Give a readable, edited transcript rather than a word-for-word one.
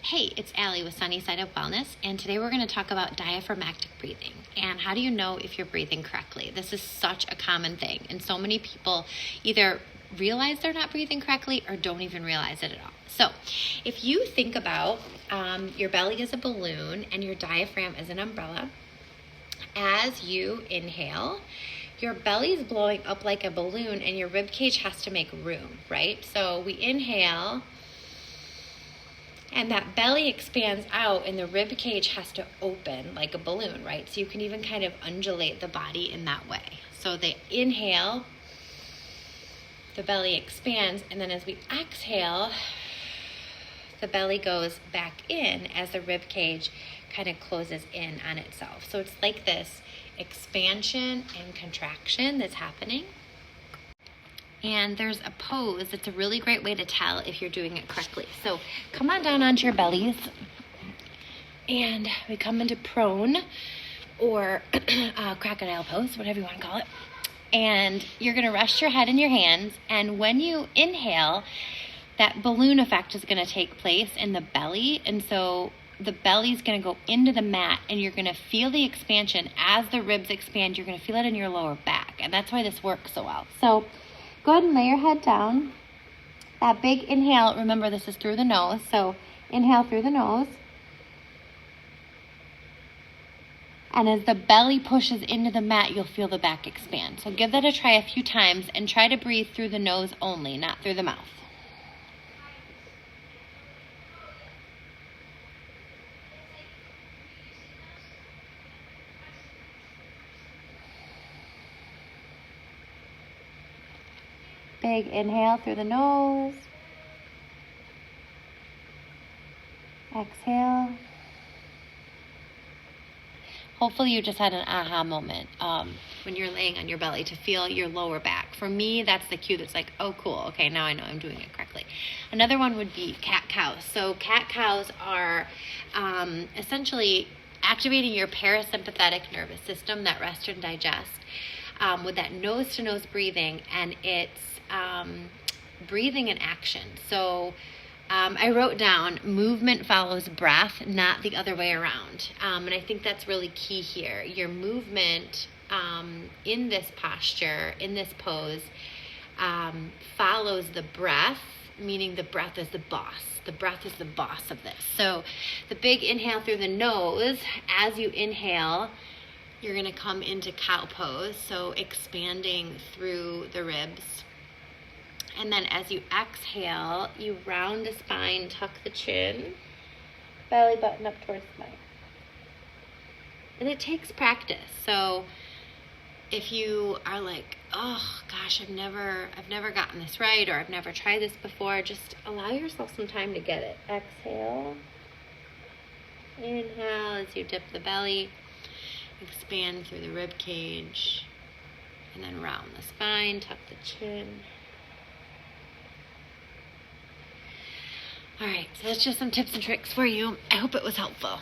Hey, it's Allie with Sunny Side Up Wellness, and today we're going to talk about diaphragmatic breathing and how do you know if you're breathing correctly. This is such a common thing, and so many people either realize they're not breathing correctly or don't even realize it at all. So if you think about your belly as a balloon and your diaphragm as an umbrella, as you inhale, your belly is blowing up like a balloon and your rib cage has to make room, right? So we inhale, and that belly expands out and the rib cage has to open like a balloon, right? So you can even kind of undulate the body in that way. So they inhale, the belly expands, and then as we exhale, the belly goes back in as the rib cage kind of closes in on itself. So it's like this expansion and contraction that's happening. And there's a pose that's a really great way to tell if you're doing it correctly. So come on down onto your bellies, and we come into prone or crocodile pose, whatever you want to call it. And you're going to rest your head in your hands, and when you inhale, that balloon effect is going to take place in the belly, and so the belly's going to go into the mat, and you're going to feel the expansion. As the ribs expand, you're going to feel it in your lower back, and that's why this works so well. So go ahead and lay your head down. That big inhale, remember this is through the nose, so inhale through the nose. And as the belly pushes into the mat, you'll feel the back expand. So give that a try a few times and try to breathe through the nose only, not through the mouth. Big inhale through the nose. Exhale. Hopefully you just had an aha moment when you're laying on your belly to feel your lower back. For me, that's the cue that's like, oh, cool. Okay, now I know I'm doing it correctly. Another one would be cat-cows. So cat-cows are essentially activating your parasympathetic nervous system, that rest and digest, with that nose-to-nose breathing, and it's breathing in action. So I wrote down movement follows breath, not the other way around. And I think that's really key here. Your movement in this posture, in this pose, follows the breath, meaning the breath is the boss. The breath is the boss of this. So the big inhale through the nose, as you inhale, you're going to come into cow pose, so expanding through the ribs. And then as you exhale, you round the spine, tuck the chin, belly button up towards the spine. And it takes practice. So if you are like, oh gosh, I've never gotten this right, or I've never tried this before, just allow yourself some time to get it. Exhale. Inhale as you dip the belly. Expand through the rib cage. And then round the spine, tuck the chin. All right, so that's just some tips and tricks for you. I hope it was helpful.